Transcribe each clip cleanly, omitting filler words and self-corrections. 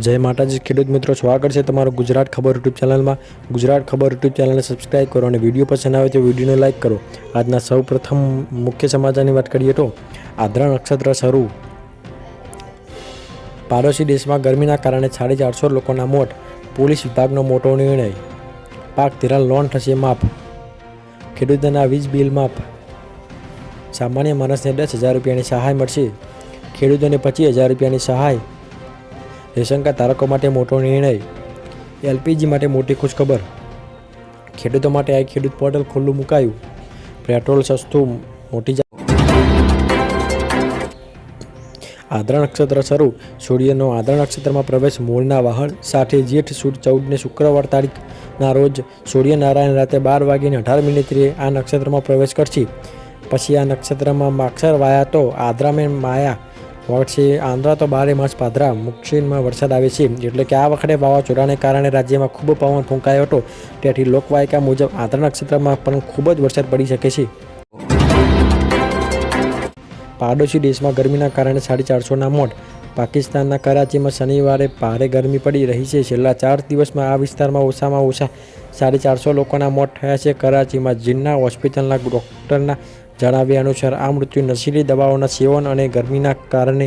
જય માતાજી ખેડૂત મિત્રો, સ્વાગત છે તમારું ગુજરાત ખબર યુટ્યુબ ચેનલમાં। ગુજરાત ખબર યુટ્યુબ ચેનલને સબસ્ક્રાઇબ કરો અને વિડીયો પસંદ આવે તો વિડીયોને લાઇક કરો। આજના સૌપ્રથમ મુખ્ય સમાચારની વાત કરીએ તો આદ્રા નક્ષત્ર શરૂ। પાડોશી દેશમાં ગરમીના કારણે 450 લોકોના મોત, પોલીસ વિભાગનો મોટો નિર્ણય। પાક ધિરાણ લોન થશે માફ, ખેડૂતોના વીજ બિલ માફ। સામાન્ય માણસને 10,000 રૂપિયાની સહાય મળશે, ખેડૂતોને 25,000 રૂપિયાની સહાય। રેશન કાર્ડ ધારકો માટે મોટો નિર્ણય, એલપીજી માટે મોટી ખુશખબર, ખેડૂતો માટે આ ખેડૂત પોર્ટલ ખુલ્લું મુકાયું, પેટ્રોલ સસ્તું, મોટી આદ્રા નક્ષત્ર શરૂ। સૂર્યનો આદ્રા નક્ષત્રમાં પ્રવેશ મૂળના વહન સાથે જેઠ સુદ 14ને શુક્રવાર તારીખના રોજ સૂર્યનારાયણ રાતે 12:18 આ નક્ષત્રમાં પ્રવેશ કરશે। પછી આ નક્ષત્રમાં માક્ષર વાયા તો આદ્રામાં માયા વળશે। આંધ્રા તો 12 માસ પાદરા મુક્ષીનમાં વરસાદ આવે છે, એટલે કે આ વખતે વાવાઝોડાને કારણે રાજ્યમાં ખૂબ પવન ફૂંકાયો હતો, તેથી લોકવાયકા મુજબ આદ્રા નક્ષત્રમાં પણ ખૂબ જ વરસાદ પડી શકે છે। પાડોશી દેશમાં ગરમીના કારણે 450ના મોત, પાકિસ્તાનના કરાચીમાં શનિવારે ભારે ગરમી પડી રહી છે। છેલ્લા 4 દિવસમાં આ વિસ્તારમાં ઓછામાં ઓછા 450 લોકોના મોત થયા છે। કરાચીમાં જીન્ના હોસ્પિટલના ડૉક્ટરના જણાવ્યા અનુસાર આ મૃત્યુ નશીલી દવાઓના સેવન અને ગરમીના કારણે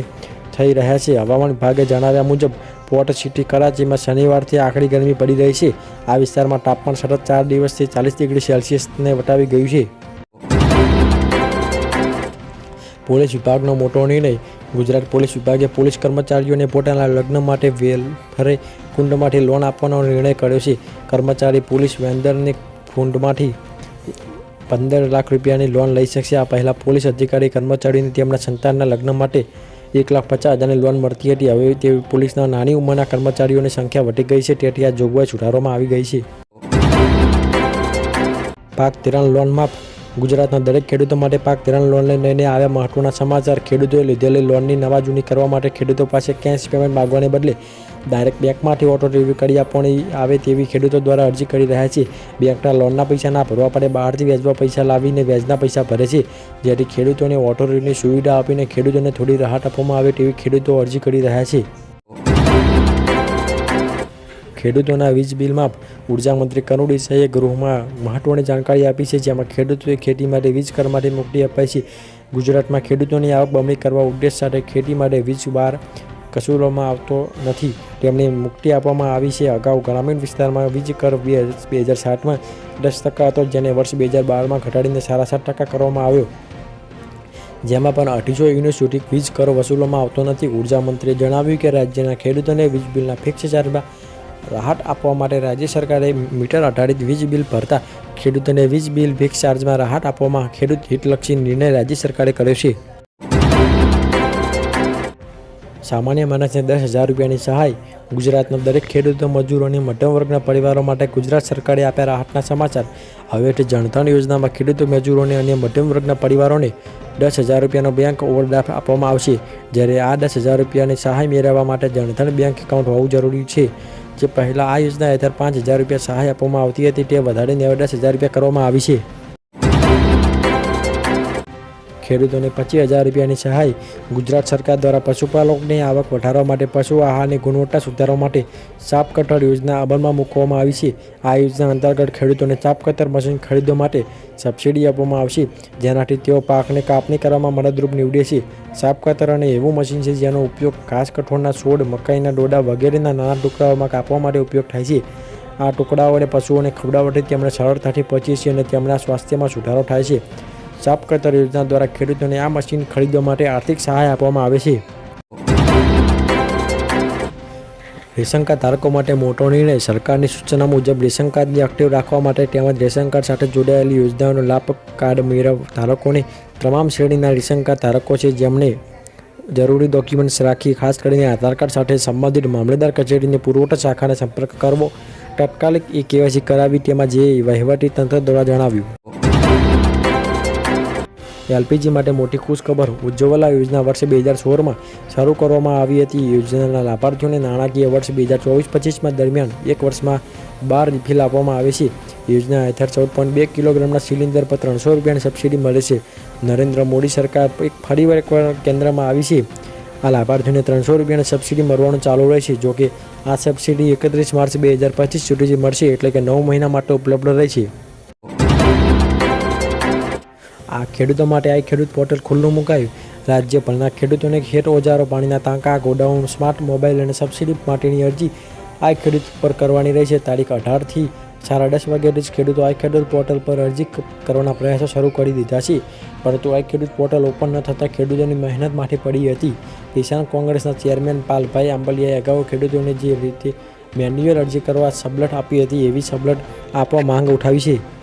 થઈ રહ્યા છે। હવામાન વિભાગે જણાવ્યા મુજબ પોર્ટ સિટી કરાચીમાં શનિવારથી આકરી ગરમી પડી રહી છે। આ વિસ્તારમાં તાપમાન સતત 4 દિવસથી 40 ડિગ્રી સેલ્સિયસને વટાવી ગયું છે। પોલીસ વિભાગનો મોટો નિર્ણય, ગુજરાત પોલીસ વિભાગે પોલીસ કર્મચારીઓને પોતાના લગ્ન માટે વેલફેર ફંડમાંથી લોન આપવાનો નિર્ણય કર્યો છે। કર્મચારી પોલીસ વેન્ડરની ફંડમાંથી 15 લાખ રૂપિયાની લોન લઈ શકશે। આ પહેલાં પોલીસ અધિકારી કર્મચારીઓને તેમના સંતાનના લગ્ન માટે 1,50,000ની લોન મળતી હતી। હવે તે પોલીસના નાની ઉંમરના કર્મચારીઓની સંખ્યા વધી ગઈ છે, તેથી આ જોગવાઈ સુધારવામાં આવી ગઈ છે। પાક ધિરાણ લોન માફ, ગુજરાતના દરેક ખેડૂતો માટે પાક ધિરાણ લોનને લઈને આવ્યા મહત્વના સમાચાર। ખેડૂતોએ લીધેલી લોનની નવા જૂની કરવા માટે ખેડૂતો પાસે કેશ પેમેન્ટ માગવાને બદલે ડાયરેક્ટ બેંકમાંથી ઓટો રિવ્યૂ કરી આપવાની આવે તેવી ખેડૂતો દ્વારા અરજી કરી રહ્યા છે। બેંકના લોનના પૈસા ના ભરવા પડે, બહારથી વ્યાજમાં પૈસા લાવીને વ્યાજના પૈસા ભરે છે, જેથી ખેડૂતોને ઓટો રિવ્યૂની સુવિધા આપીને ખેડૂતોને થોડી રાહત આપવામાં આવે તેવી ખેડૂતો અરજી કરી રહ્યા છે। ખેડૂતોના વીજ બિલ માફ, ઉર્જા મંત્રી કનુ દેસાઈએ ગૃહમાં મહત્વની જાણકારી આપી છે, જેમાં ખેડૂતોએ ખેતી માટે વીજ કર માટે મુક્તિ અપાઈ છે। ગુજરાતમાં ખેડૂતોની આવક બમણી કરવા ઉદ્દેશ સાથે ખેતી માટે વીજ વાર કસૂરવામાં આવતો નથી, તેમને મુક્તિ આપવામાં આવી છે। અગાઉ ગ્રામીણ વિસ્તારમાં વીજ કર 2007માં 10% હતો, જેને વર્ષ 2012માં ઘટાડીને 7.5% કરવામાં આવ્યો, જેમાં પણ 250 યુનિટ સુધી વીજ કર વસૂલવામાં આવતો નથી। ઉર્જા મંત્રીએ જણાવ્યું કે રાજ્યના ખેડૂતોને વીજ બિલના ફિક્સ ચાર્જમાં રાહત આપવા માટે રાજ્ય સરકારે મીટર આધારિત વીજ બિલ ભરતા ખેડૂતોને વીજ બિલ ફિક્સ ચાર્જમાં રાહત આપવામાં ખેડૂત હિતલક્ષી નિર્ણય રાજ્ય સરકારે કર્યો છે। સામાન્ય માણસને 10,000 રૂપિયાની સહાય, ગુજરાતના દરેક ખેડૂતો, મજૂરો અને મધ્યમ વર્ગના પરિવારો માટે ગુજરાત સરકારે આપ્યા રાહતના સમાચાર। હવેથી જનધન યોજનામાં ખેડૂતો, મજૂરોને અને મધ્યમ વર્ગના પરિવારોને 10,000 રૂપિયાનો બેંક ઓવરડ્રાફ્ટ આપવામાં આવશે, જ્યારે આ 10,000 રૂપિયાની સહાય મેળવવા માટે જનધન બેંક એકાઉન્ટ હોવું જરૂરી છે। જે પહેલાં આ યોજના હેઠળ 5,000 રૂપિયા સહાય આપવામાં આવતી હતી, તે વધારીને હવે 10,000 રૂપિયા કરવામાં આવી છે। ખેડૂતોને 25,000 રૂપિયાની સહાય, ગુજરાત સરકાર દ્વારા પશુપાલકોની આવક વધારવા માટે પશુ આહારની ગુણવત્તા સુધારવા માટે ચાપ કટર યોજના અમલમાં મૂકવામાં આવી છે। આ યોજના અંતર્ગત ખેડૂતોને ચાપ કટર મશીન ખરીદવા માટે સબસિડી આપવામાં આવશે, જેનાથી તેઓ પાકને કાપણી કરવામાં મદદરૂપ નીવડે છે। ચાપ કટર અને એવું મશીન છે જેનો ઉપયોગ ઘાસ, કઠોળના છોડ, મકાઈના ડોડા વગેરેના નાના ટુકડાઓમાં કાપવા માટે ઉપયોગ થાય છે। આ ટુકડાઓને પશુઓને ખવડાવવાથી તેમને સરળતાથી પચે છે અને તેમના સ્વાસ્થ્યમાં સુધારો થાય છે। ચાપ કટર યોજના દ્વારા ખેડૂતોને આ મશીન ખરીદવા માટે આર્થિક સહાય આપવામાં આવે છે। રેશન કાર્ડ ધારકો માટે મોટો નિર્ણય, સરકારની સૂચના મુજબ રેશન કાર્ડને એક્ટિવ રાખવા માટે તેમજ રેશન કાર્ડ સાથે જોડાયેલી યોજનાઓનો લાભ કાર્ડ ધારકોને તમામ શ્રેણીના રેશન કાર્ડ ધારકો છે, જેમણે જરૂરી ડોક્યુમેન્ટ્સ રાખી, ખાસ કરીને આધાર કાર્ડ સાથે સંબંધિત મામલેદાર કચેરીને પુરવઠા શાખાને સંપર્ક કરવો, તાત્કાલિક KYC કરાવી, તેમાં જે વહીવટી તંત્ર દ્વારા જણાવ્યું। એલપીજી માટે મોટી ખુશખબર, ઉજ્જવલા યોજના વર્ષ 2016માં શરૂ કરવામાં આવી હતી। યોજનાના લાભાર્થીઓને નાણાકીય વર્ષ 2024-25 દરમિયાન એક વર્ષમાં 12 રિફિલ આપવામાં આવે છે। યોજના હેઠળ 14.2 કિલોગ્રામના સિલિન્ડર પર 300 રૂપિયાની સબસિડી મળે છે। નરેન્દ્ર મોદી સરકાર ફરીવાર એકવાર કેન્દ્રમાં આવી છે। આ લાભાર્થીઓને 300 રૂપિયાની સબસિડી મળવાનું ચાલુ રહેશે. જોકે આ સબસિડી 31 માર્ચ 2025 સુધી મળશે, એટલે કે 9 મહિના માટે ઉપલબ્ધ રહેશે. આ ખેડૂતો માટે આ ખેડૂત પોર્ટલ ખુલ્લું મુકાયું. રાજ્યભરના ખેડૂતોને ખેત ઓજારો, પાણીના ટાંકા, ગોડાઉન, સ્માર્ટ મોબાઈલ અને સબસિડી માટેની અરજી આ ખેડૂત પર કરવાની રહેશે. તારીખ 18થી 10:30 વાગ્યાથી જ ખેડૂતો આ ખેડૂત પોર્ટલ પર અરજી કરવાના પ્રયાસો શરૂ કરી દીધા છે. પરંતુ આ ખેડૂત પોર્ટલ ઓપન ન થતાં ખેડૂતોની મહેનત માઠી પડી હતી. કિસાન કોંગ્રેસના ચેરમેન પાલભાઈ આંબલિયાએ અગાઉ ખેડૂતોને જે રીતે મેન્યુઅલ અરજી કરવા સબલત આપી હતી, એવી સબલત આપવા માંગ ઉઠાવી છે.